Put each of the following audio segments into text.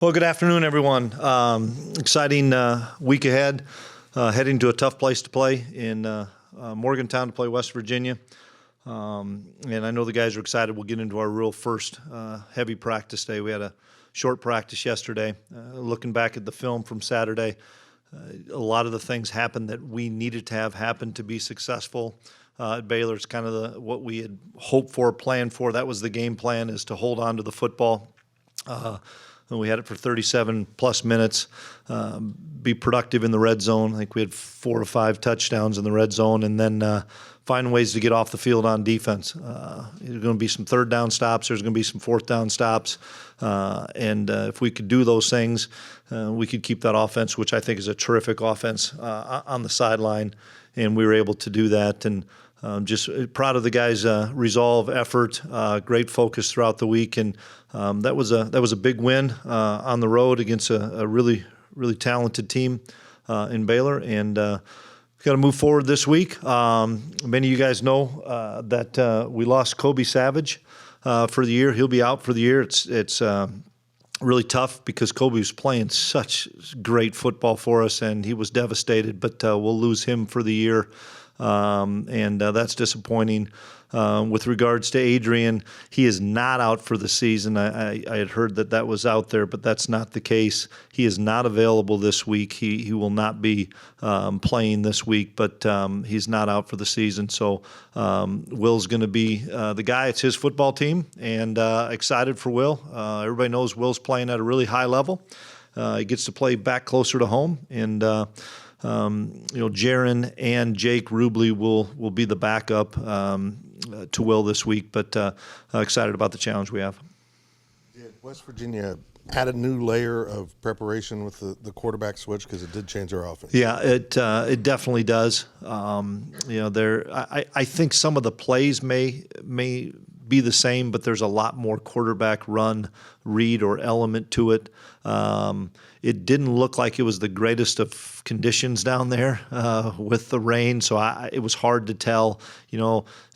Well, good afternoon, everyone. Exciting week ahead. Heading to a tough place to play in Morgantown to play West Virginia. And I know the guys are excited. We'll get into our real first heavy practice day. We had a short practice yesterday. Looking back at the film from Saturday, a lot of the things happened that we needed to have happen to be successful. At Baylor, it's kind of what we had hoped for, planned for. That was the game plan, is to hold on to the football. We had it for 37-plus minutes, be productive in the red zone. I think we had 4 or 5 touchdowns in the red zone, and then find ways to get off the field on defense. There's going to be some third down stops. There's going to be some fourth down stops. And if we could do those things, we could keep that offense, which I think is a terrific offense, on the sideline. And we were able to do that. And just proud of the guys' resolve, effort, great focus throughout the week, and that was a big win on the road against a really talented team in Baylor, and we've got to move forward this week. Many of you guys know that we lost Kobe Savage for the year. He'll be out for the year. It's really tough because Kobe was playing such great football for us, and he was devastated. But we'll lose him for the year. And that's disappointing. With regards to Adrian, he is not out for the season. I had heard that was out there, but that's not the case. He is not available this week. He will not be playing this week, but he's not out for the season. So Will's going to be the guy. It's his football team, and excited for Will. Everybody knows Will's playing at a really high level. He gets to play back closer to home, and Jaron and Jake Rubley will be the backup to Will this week, but excited about the challenge we have. Did West Virginia add a new layer of preparation with the quarterback switch, because it did change their offense? Yeah, it definitely does. I think some of the plays may be the same, but there's a lot more quarterback run, read, or element to it. It didn't look like it was the greatest of conditions down there with the rain, so it was hard to tell.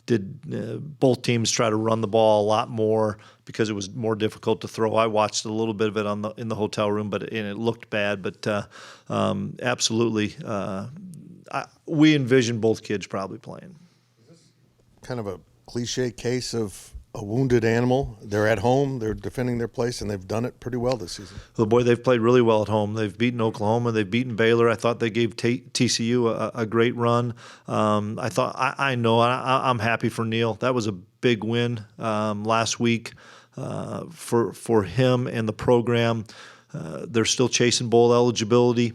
Did both teams try to run the ball a lot more because it was more difficult to throw? I watched a little bit of it in the hotel room, and it looked bad. But absolutely, we envision both kids probably playing. Is this kind of a cliche case of a wounded animal? They're at home, they're defending their place, and they've done it pretty well this season. Well, boy, they've played really well at home. They've beaten Oklahoma. They've beaten Baylor. I thought they gave TCU a great run. I'm happy for Neil. That was a big win last week for him and the program. They're still chasing bowl eligibility,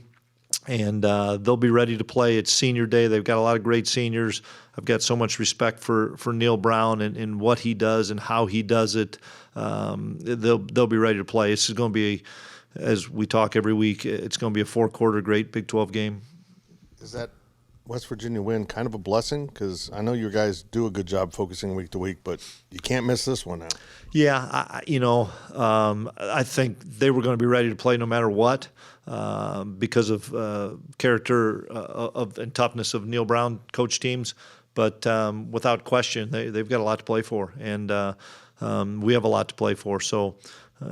and they'll be ready to play. It's senior day. They've got a lot of great seniors. I've got so much respect for Neil Brown and what he does and how he does it. They'll be ready to play. This is going to be, as we talk every week, it's going to be a 4-quarter great Big 12 game. Is that West Virginia win kind of a blessing? Because I know you guys do a good job focusing week to week, but you can't miss this one now. Yeah, I think they were going to be ready to play no matter what because of character and toughness of Neil Brown coach teams. But without question, they've got a lot to play for, and we have a lot to play for. So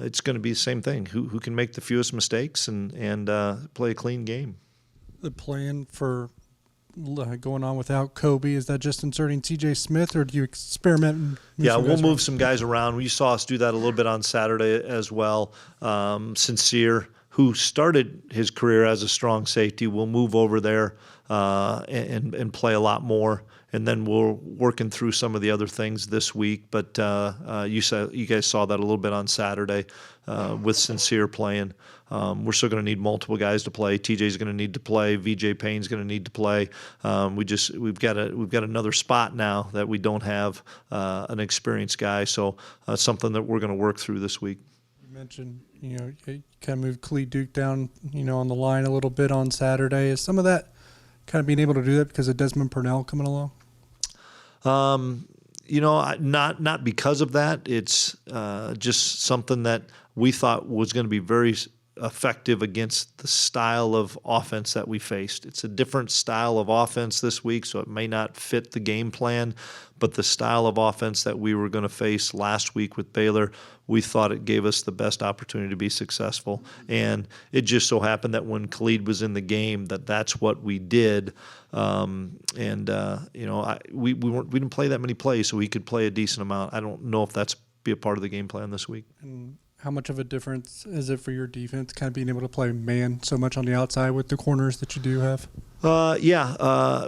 it's going to be the same thing. Who can make the fewest mistakes and play a clean game? The plan for going on without Kobe, is that just inserting TJ Smith, or do you experiment? We'll move some guys around. You saw us do that a little bit on Saturday as well. Sincere, who started his career as a strong safety, will move over there and play a lot more. And then we're working through some of the other things this week. But you guys saw that a little bit on Saturday with Sincere playing. We're still going to need multiple guys to play. TJ's going to need to play. VJ Payne's going to need to play. We've got another spot now that we don't have an experienced guy. So something that we're going to work through this week. You mentioned you kind of moved Clee Duke down on the line a little bit on Saturday. Is some of that kind of being able to do that because of Desmond Purnell coming along? Not because of that. It's just something that we thought was going to be very effective against the style of offense that we faced. It's a different style of offense this week, so it may not fit the game plan, but the style of offense that we were going to face last week with Baylor, we thought it gave us the best opportunity to be successful. And it just so happened that when Khalid was in the game, that's what we did. We didn't play that many plays, so he could play a decent amount. I don't know if that's be a part of the game plan this week. And how much of a difference is it for your defense, kind of being able to play man so much on the outside with the corners that you do have?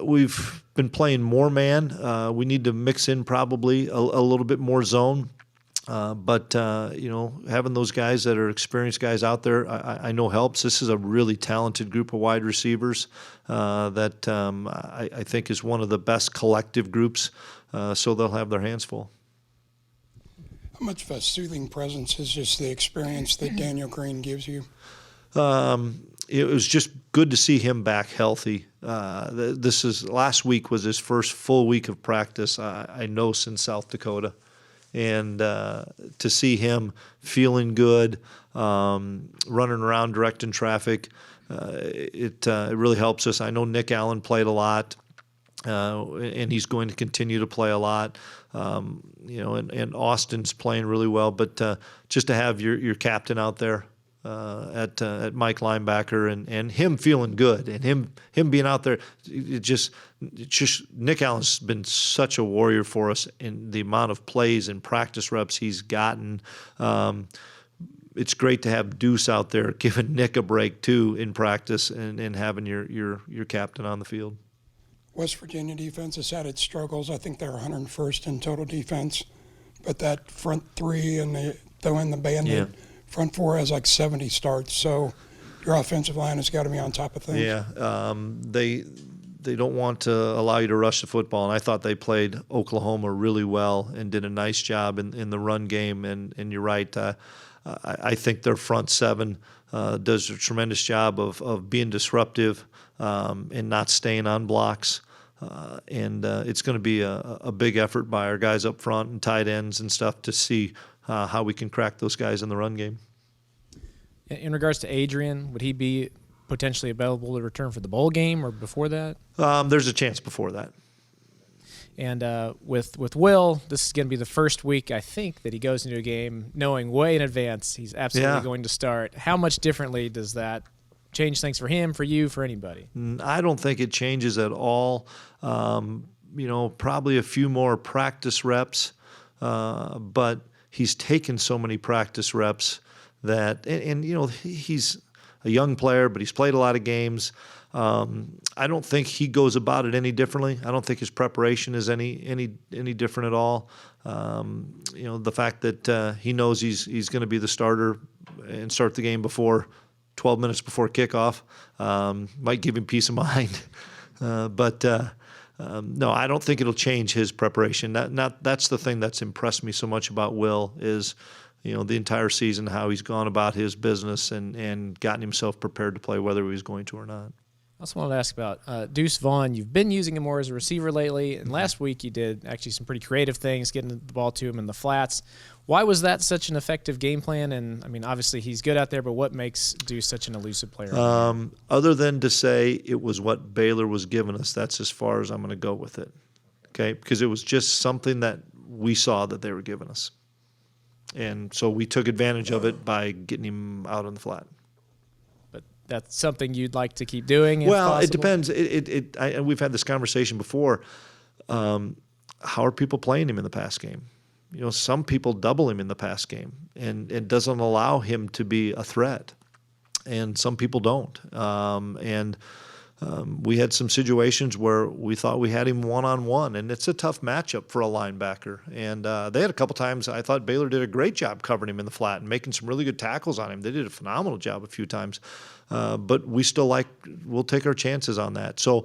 We've been playing more man. We need to mix in probably a little bit more zone. But having those guys that are experienced guys out there, I know helps. This is a really talented group of wide receivers that I think is one of the best collective groups, so they'll have their hands full. How much of a soothing presence is just the experience that Daniel Green gives you? It was just good to see him back healthy. Last week was his first full week of practice, I know, since South Dakota. And to see him feeling good, running around directing traffic, it really helps us. I know Nick Allen played a lot, and he's going to continue to play a lot. And Austin's playing really well. But just to have your captain out there at Mike linebacker and him feeling good and him being out there, it just Nick Allen's been such a warrior for us in the amount of plays and practice reps he's gotten. It's great to have Deuce out there giving Nick a break too in practice and having your captain on the field. West Virginia defense has had its struggles. I think they're 101st in total defense, but that front three and throw in the bandit front four has like 70 starts. So your offensive line has got to be on top of things. Yeah, they don't want to allow you to rush the football, and I thought they played Oklahoma really well and did a nice job in the run game. And you're right, I think their front seven does a tremendous job of being disruptive and not staying on blocks. It's going to be a big effort by our guys up front and tight ends and stuff to see how we can crack those guys in the run game. In regards to Adrian, would he be potentially available to return for the bowl game or before that? There's a chance before that. And with Will, this is going to be the first week, I think, that he goes into a game knowing way in advance he's absolutely going to start. How much differently does that change things for him, for you, for anybody? I don't think it changes at all. Probably a few more practice reps, but he's taken so many practice reps that, and he's a young player, but he's played a lot of games. I don't think he goes about it any differently. I don't think his preparation is any different at all. The fact that he knows he's going to be the starter and start the game before 12 minutes before kickoff might give him peace of mind. No, I don't think it'll change his preparation. That's the thing that's impressed me so much about Will is, the entire season, how he's gone about his business and gotten himself prepared to play whether he was going to or not. I also wanted to ask about Deuce Vaughn. You've been using him more as a receiver lately, and last week you did actually some pretty creative things, getting the ball to him in the flats. Why was that such an effective game plan? And, I mean, obviously he's good out there, but what makes Deuce such an elusive player? Other than to say it was what Baylor was giving us, that's as far as I'm going to go with it, okay? Because it was just something that we saw that they were giving us. And so we took advantage of it by getting him out on the flat. But that's something you'd like to keep doing? Well, it depends. We've had this conversation before. How are people playing him in the pass game? Some people double him in the pass game, and it doesn't allow him to be a threat. And some people don't. We had some situations where we thought we had him one-on-one, and it's a tough matchup for a linebacker. And they had a couple times I thought Baylor did a great job covering him in the flat and making some really good tackles on him. They did a phenomenal job a few times. But we still we'll take our chances on that. So,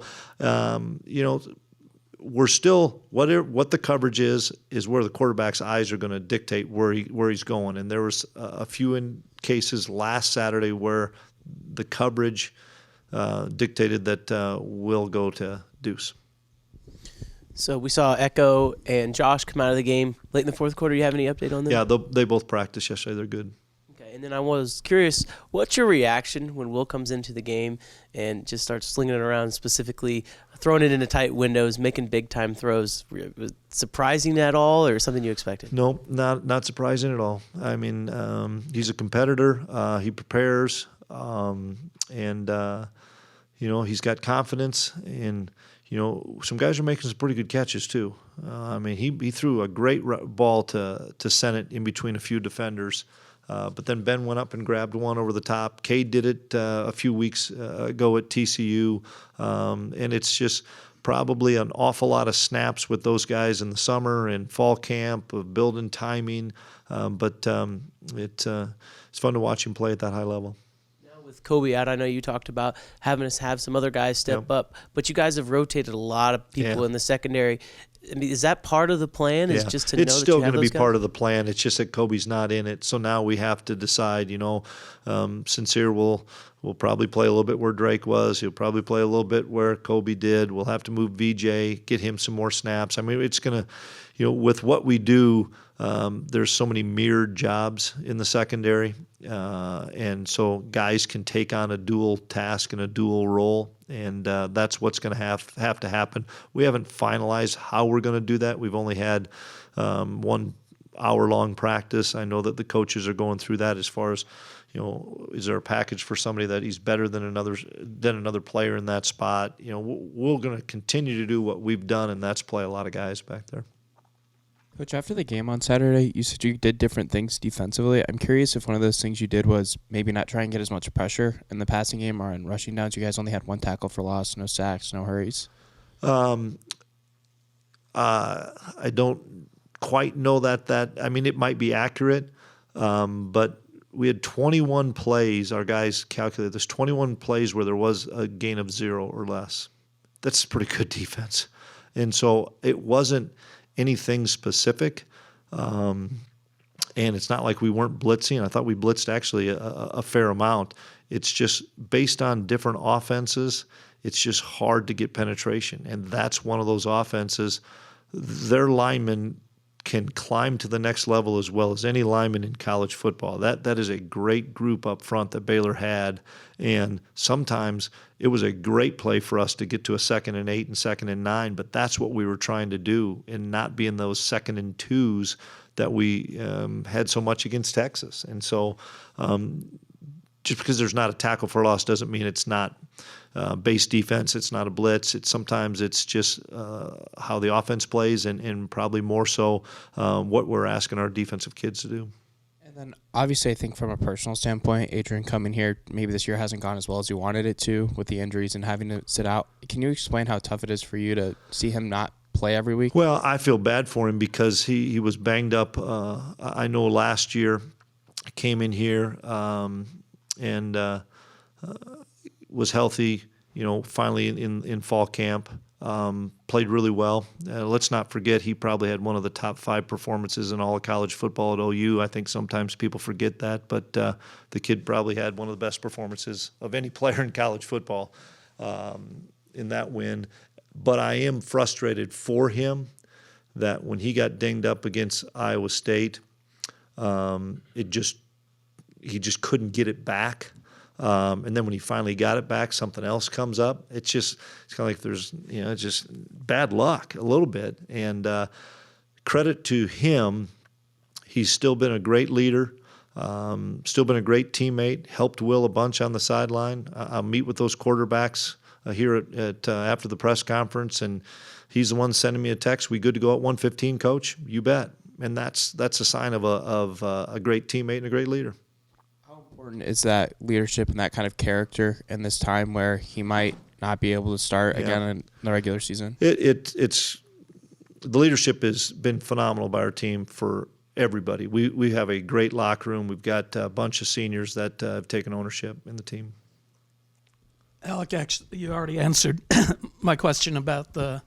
we're still what the coverage is where the quarterback's eyes are going to dictate where he's going. And there was a few cases last Saturday where the coverage dictated that we'll go to Deuce. So we saw Echo and Josh come out of the game late in the fourth quarter. You have any update on them? Yeah, they both practiced yesterday. They're good. Okay. And then I was curious, what's your reaction when Will comes into the game and just starts slinging it around, specifically throwing it into tight windows, making big-time throws? Was it surprising at all, or something you expected? No, not surprising at all. I mean, he's a competitor. He prepares, and he's got confidence. And some guys are making some pretty good catches too. I mean, he threw a great ball to Sennett in between a few defenders. But then Ben went up and grabbed one over the top. Cade did it a few weeks ago at TCU. And it's just probably an awful lot of snaps with those guys in the summer and fall camp of building timing. But it's fun to watch him play at that high level. Now with Kobe out, I know you talked about having us have some other guys step up, but you guys have rotated a lot of people in the secondary. I mean, is that part of the plan? Is just to know that you have those guys? It's still going to be part of the plan. It's just that Kobe's not in it. So now we have to decide, Sincere will probably play a little bit where Drake was. He'll probably play a little bit where Kobe did. We'll have to move VJ, get him some more snaps. I mean, it's going to, with what we do, there's so many mirrored jobs in the secondary. And so guys can take on a dual task and a dual role. And that's what's going to have to happen. We haven't finalized how we're going to do that. We've only had 1 hour-long practice. I know that the coaches are going through that as far as, is there a package for somebody that he's better than another player in that spot? We're going to continue to do what we've done, and that's play a lot of guys back there. Coach, after the game on Saturday, you said you did different things defensively. I'm curious if one of those things you did was maybe not try and get as much pressure in the passing game or in rushing downs. You guys only had 1 tackle for loss, no sacks, no hurries. I don't quite know that. I mean, it might be accurate, but we had 21 plays. Our guys calculated there's 21 plays where there was a gain of 0 or less. That's pretty good defense. And so it wasn't anything specific. And it's not like we weren't blitzing. I thought we blitzed actually a fair amount. It's just based on different offenses, it's just hard to get penetration. And that's one of those offenses. Their linemen can climb to the next level as well as any lineman in college football. That is a great group up front that Baylor had. And sometimes it was a great play for us to get to a 2nd and 8 and 2nd and 9, but that's what we were trying to do and not be in those 2nd and 2s that we had so much against Texas. And so just because there's not a tackle for loss doesn't mean it's not base defense. It's not a blitz. Sometimes it's just how the offense plays and probably more so what we're asking our defensive kids to do. And then obviously I think from a personal standpoint, Adrian coming here, maybe this year hasn't gone as well as you wanted it to with the injuries and having to sit out. Can you explain how tough it is for you to see him not play every week? Well, I feel bad for him because he was banged up. I know last year he came in here and was healthy, finally in fall camp, played really well. Let's not forget he probably had one of the top 5 performances in all of college football at OU. I think sometimes people forget that, but the kid probably had one of the best performances of any player in college football in that win. But I am frustrated for him that when he got dinged up against Iowa State, he just couldn't get it back. And then when he finally got it back, something else comes up. It's kind of like there's, it's just bad luck a little bit. And credit to him, he's still been a great leader, still been a great teammate, helped Will a bunch on the sideline. I'll meet with those quarterbacks here at after the press conference, and he's the one sending me a text. We good to go at 1:15, Coach? You bet. And that's a sign of a great teammate and a great leader. How important is that leadership and that kind of character in this time where he might not be able to start again in the regular season? It's the leadership has been phenomenal by our team for everybody. We have a great locker room. We've got a bunch of seniors that have taken ownership in the team. Alec, actually, you already answered my question about the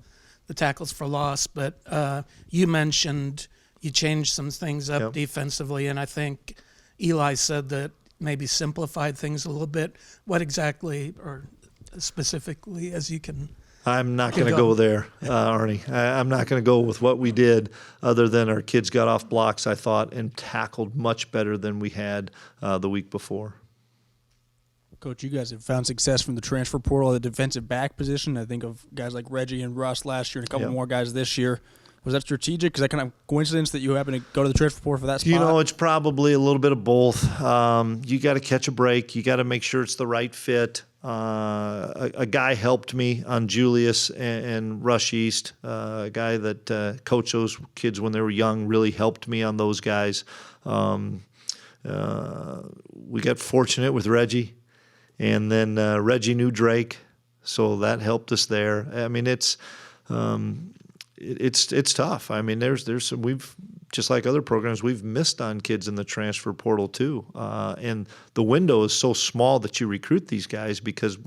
tackles for loss, but you mentioned you changed some things up defensively, and I think Eli said that maybe simplified things a little bit. What exactly, or specifically, as you can I'm not going to go there, Arnie. I'm not going to go with what we did other than our kids got off blocks, I thought, and tackled much better than we had the week before. Coach, you guys have found success from the transfer portal at the defensive back position. I think of guys like Reggie and Russ last year and a couple more guys this year. Was that strategic? Is that kind of coincidence that you happen to go to the transfer portal for that spot? You know, it's probably a little bit of both. You got to catch a break. You got to make sure it's the right fit. A guy helped me on Julius and Rush East, a guy that coached those kids when they were young, really helped me on those guys. We got fortunate with Reggie, and then Reggie knew Drake, so that helped us there. I mean, it's tough. I mean, there's some, we've, just like other programs, we've missed on kids in the transfer portal too. And the window is so small that you recruit these guys because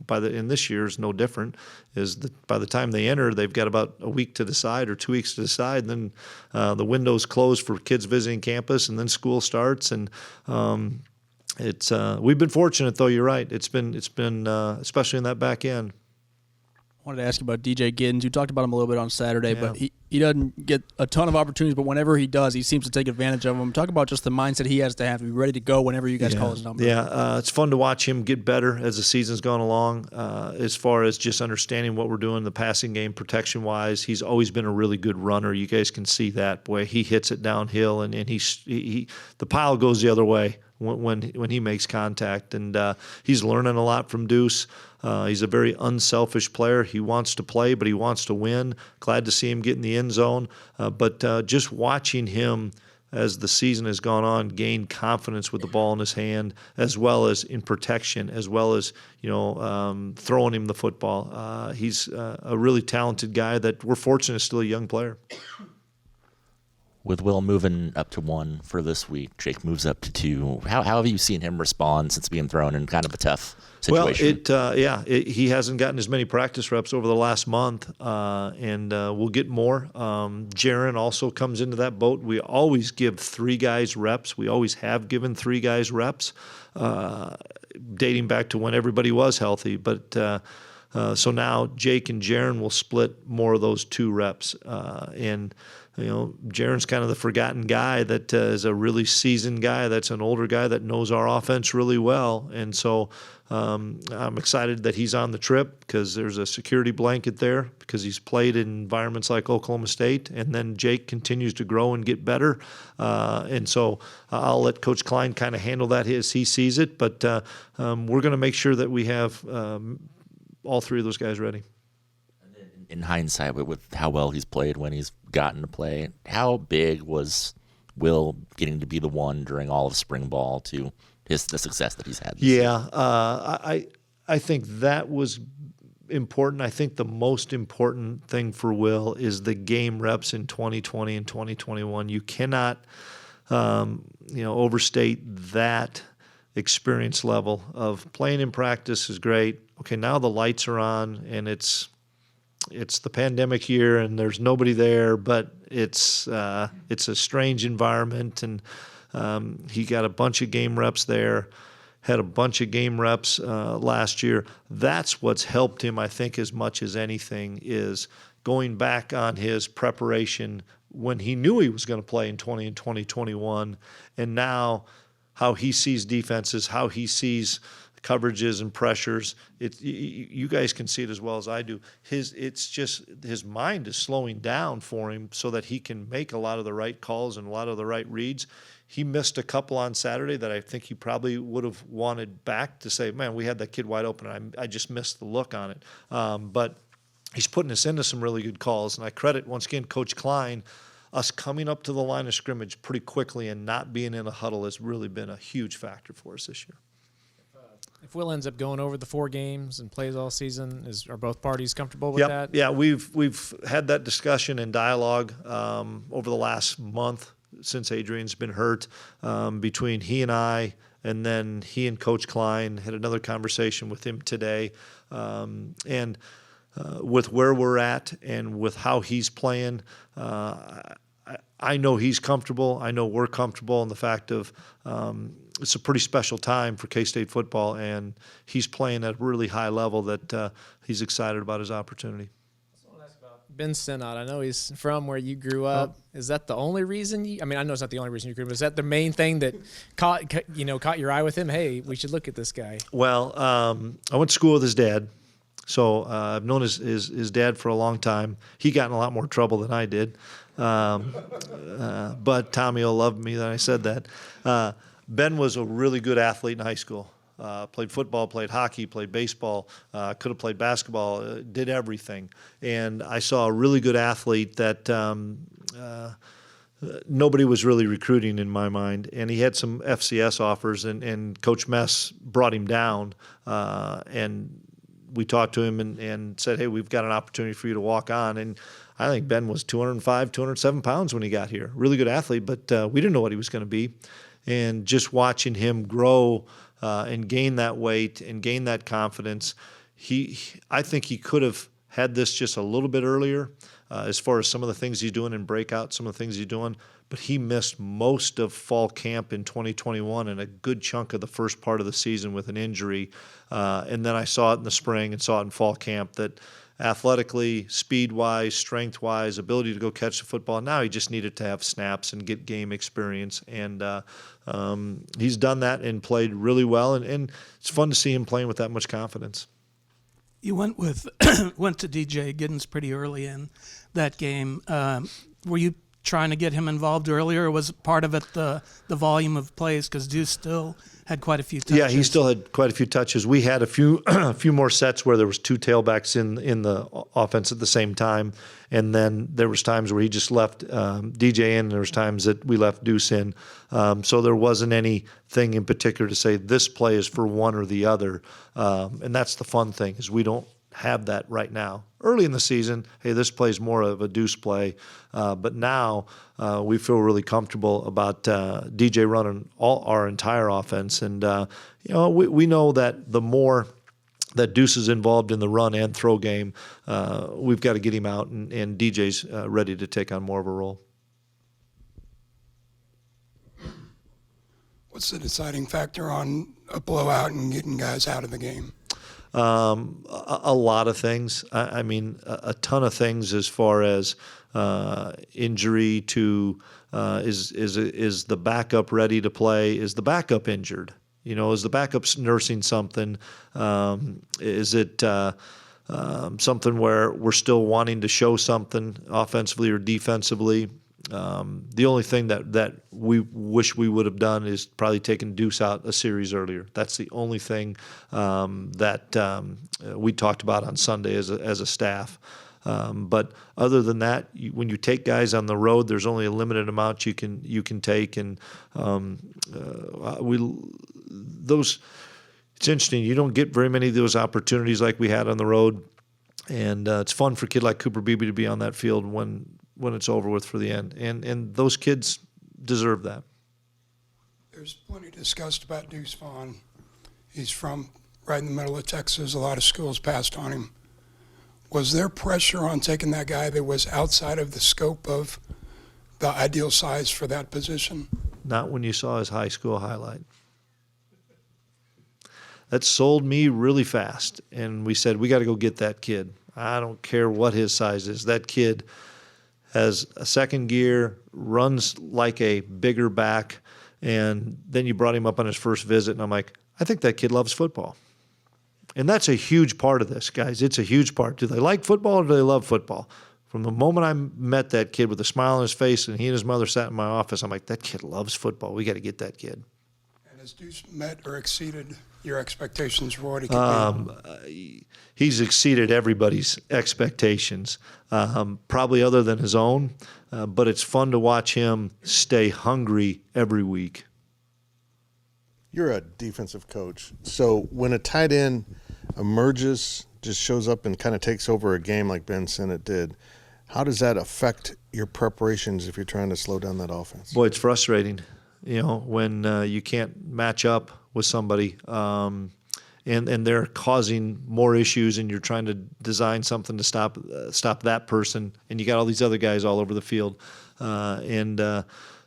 in this year is no different, is that by the time they enter, they've got about a week to decide or 2 weeks to decide. And then the window's closed for kids visiting campus, and then school starts. And we've been fortunate though. You're right. It's been especially in that back end. I wanted to ask you about DJ Giddens. You talked about him a little bit on Saturday, but he doesn't get a ton of opportunities, but whenever he does, he seems to take advantage of them. Talk about just the mindset he has to be ready to go whenever you guys call his number. Yeah, it's fun to watch him get better as the season's gone along. As far as just understanding what we're doing in the passing game, protection-wise, he's always been a really good runner. You guys can see that. Boy, he hits it downhill, and the pile goes the other way when he makes contact, and he's learning a lot from Deuce. He's a very unselfish player. He wants to play, but he wants to win. Glad to see him get in the end zone. But just watching him as the season has gone on gain confidence with the ball in his hand, as well as in protection, as well as throwing him the football. He's a really talented guy that we're fortunate is still a young player. With Will moving up to 1 for this week, Jake moves up to 2. How have you seen him respond since being thrown in kind of a tough situation? Well, he hasn't gotten as many practice reps over the last month, and we'll get more. Jaron also comes into that boat. We always give 3 guys reps. We always have given 3 guys reps, dating back to when everybody was healthy. But so now Jake and Jaron will split more of those 2 reps, and Jaron's kind of the forgotten guy that is a really seasoned guy. That's an older guy that knows our offense really well. And so I'm excited that he's on the trip because there's a security blanket there because he's played in environments like Oklahoma State. And then Jake continues to grow and get better. And so I'll let Coach Klein kind of handle that as he sees it. But we're going to make sure that we have all 3 of those guys ready. In hindsight, with how well he's played when he's gotten to play, how big was Will getting to be the one during all of spring ball to the success that he's had? I think that was important. I think the most important thing for Will is the game reps in 2020 and 2021. You cannot, overstate that experience level of playing in practice is great. Okay, now the lights are on and it's the pandemic year and there's nobody there, but it's a strange environment, and he got a bunch of game reps there, had a bunch of game reps last year. That's what's helped him, I think, as much as anything, is going back on his preparation when he knew he was going to play in 20 and 2021, and now how he sees defenses, how he sees coverages and pressures. You guys can see it as well as I do. It's just his mind is slowing down for him so that he can make a lot of the right calls and a lot of the right reads. He missed a couple on Saturday that I think he probably would have wanted back to say, man, we had that kid wide open, and I just missed the look on it. But he's putting us into some really good calls, and I credit, once again, Coach Klein. Us coming up to the line of scrimmage pretty quickly and not being in a huddle has really been a huge factor for us this year. If Will ends up going over the 4 games and plays all season, are both parties comfortable with that? Yeah, we've had that discussion and dialogue over the last month since Adrian's been hurt, between he and I, and then he and Coach Klein. Had another conversation with him today, and with where we're at and with how he's playing, I know he's comfortable. I know we're comfortable in the fact of it's a pretty special time for K-State football, and he's playing at a really high level that he's excited about his opportunity. Ben Sinnott, I know he's from where you grew up. Is that the only reason I know it's not the only reason you grew up, but is that the main thing that caught your eye with him? Hey, we should look at this guy. Well, I went to school with his dad, so I've known his dad for a long time. He got in a lot more trouble than I did, but Tommy will love me that I said that. Ben was a really good athlete in high school. Played football, played hockey, played baseball, could have played basketball, did everything. And I saw a really good athlete that nobody was really recruiting in my mind. And he had some FCS offers, and Coach Mess brought him down. And we talked to him and said, hey, we've got an opportunity for you to walk on. And I think Ben was 205, 207 pounds when he got here. Really good athlete, but we didn't know what he was going to be. And just watching him grow and gain that weight and gain that confidence, I think he could have had this just a little bit earlier as far as some of the things he's doing in breakout, some of the things he's doing. But he missed most of fall camp in 2021 and a good chunk of the first part of the season with an injury. And then I saw it in the spring and saw it in fall camp that athletically, speed-wise, strength-wise, ability to go catch the football. Now he just needed to have snaps and get game experience. And he's done that and played really well. And it's fun to see him playing with that much confidence. You went to DJ Giddens pretty early in that game. Were you trying to get him involved earlier, or was part of it the volume of plays? Because Deuce still had quite a few touches. Yeah, he still had quite a few touches. We had a few more sets where there was two tailbacks in the offense at the same time, and then there was times where he just left DJ in, and there was times that we left Deuce in. So there wasn't anything in particular to say this play is for one or the other, and that's the fun thing is we don't have that right now. Early in the season, hey, this play is more of a Deuce play, but now we feel really comfortable about DJ running our entire offense, and we know that the more that Deuce is involved in the run and throw game, we've got to get him out, and DJ's ready to take on more of a role. What's the deciding factor on a blowout and getting guys out of the game? A lot of things. I mean, a ton of things as far as injury to is the backup ready to play? Is the backup injured? Is the backup nursing something? Is it something where we're still wanting to show something offensively or defensively? The only thing that we wish we would have done is probably taken Deuce out a series earlier. That's the only thing that we talked about on Sunday as a staff. But other than that, when you take guys on the road, there's only a limited amount you can take, and it's interesting. You don't get very many of those opportunities like we had on the road, and it's fun for a kid like Cooper Beebe to be on that field when it's over with for the end. And those kids deserve that. There's plenty discussed about Deuce Vaughn. He's from right in the middle of Texas. A lot of schools passed on him. Was there pressure on taking that guy that was outside of the scope of the ideal size for that position? Not when you saw his high school highlight. That sold me really fast. And we said, we got to go get that kid. I don't care what his size is. That kid has a second gear, runs like a bigger back, and then you brought him up on his first visit, and I'm like, I think that kid loves football. And that's a huge part of this, guys. It's a huge part. Do they like football or do they love football? From the moment I met that kid with a smile on his face and he and his mother sat in my office, I'm like, that kid loves football. We got to get that kid. And has Deuce met or exceeded your expectations for what he could be? He's exceeded everybody's expectations, probably other than his own, but it's fun to watch him stay hungry every week. You're a defensive coach, so when a tight end emerges, just shows up and kind of takes over a game like Ben Sinnott did, how does that affect your preparations if you're trying to slow down that offense? Boy, it's frustrating, when you can't match up with somebody and they're causing more issues, and you're trying to design something to stop that person, and you got all these other guys all over the field,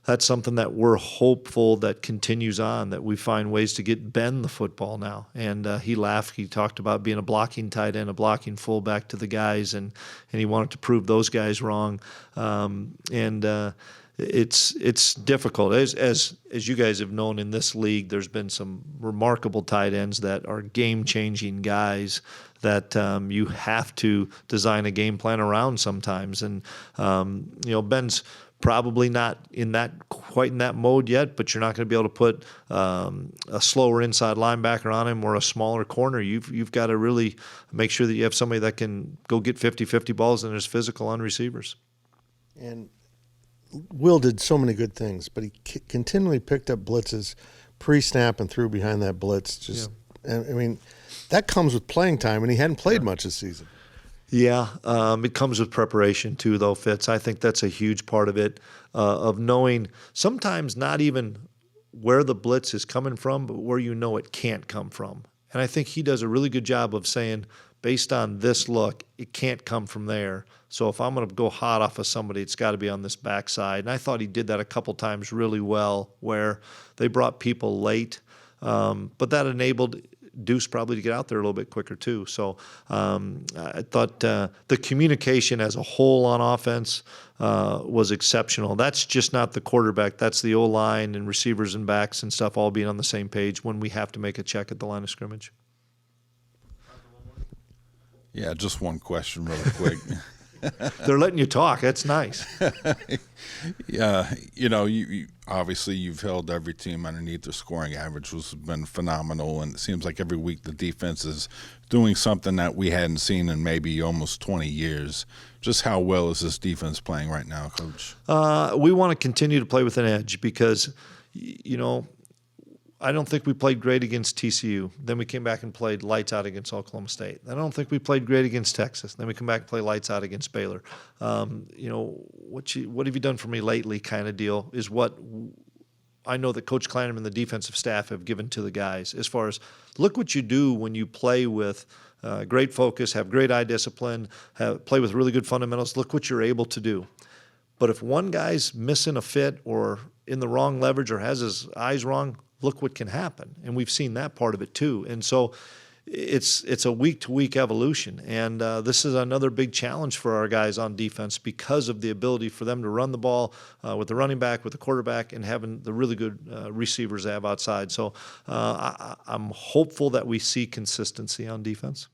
that's something that we're hopeful that continues on, that we find ways to get Ben the football now. And he laughed. He talked about being a blocking tight end, a blocking fullback to the guys, and he wanted to prove those guys wrong. It's difficult. As you guys have known in this league, there's been some remarkable tight ends that are game-changing guys that you have to design a game plan around sometimes. And Ben's probably not quite in that mode yet, but you're not going to be able to put a slower inside linebacker on him or a smaller corner. You've got to really make sure that you have somebody that can go get 50-50 balls and is physical on receivers. And Will did so many good things, but he continually picked up blitzes pre-snap and threw behind that blitz. I mean, that comes with playing time, and he hadn't played much this season. Yeah, it comes with preparation too, though, Fitz. I think that's a huge part of it, of knowing sometimes not even where the blitz is coming from, but where it can't come from. And I think he does a really good job of saying, based on this look, it can't come from there. So if I'm going to go hot off of somebody, it's got to be on this backside. And I thought he did that a couple times really well, where they brought people late, but that enabled Deuce probably to get out there a little bit quicker too. So I thought the communication as a whole on offense was exceptional. That's just not the quarterback. That's the O-line and receivers and backs and stuff all being on the same page when we have to make a check at the line of scrimmage. Yeah, just one question really quick. They're letting you talk. That's nice. Yeah, you obviously you've held every team underneath their scoring average, which has been phenomenal, and it seems like every week the defense is doing something that we hadn't seen in maybe almost 20 years. Just how well is this defense playing right now, Coach? We want to continue to play with an edge because, I don't think we played great against TCU. Then we came back and played lights out against Oklahoma State. I don't think we played great against Texas. Then we come back and play lights out against Baylor. What have you done for me lately kind of deal is what I know that Coach Klieman and the defensive staff have given to the guys as far as look what you do when you play with great focus, have great eye discipline, play with really good fundamentals. Look what you're able to do. But if one guy's missing a fit or in the wrong leverage or has his eyes wrong, look what can happen. And we've seen that part of it too. And so it's a week-to-week evolution. And this is another big challenge for our guys on defense because of the ability for them to run the ball with the running back, with the quarterback, and having the really good receivers they have outside. So I'm hopeful that we see consistency on defense.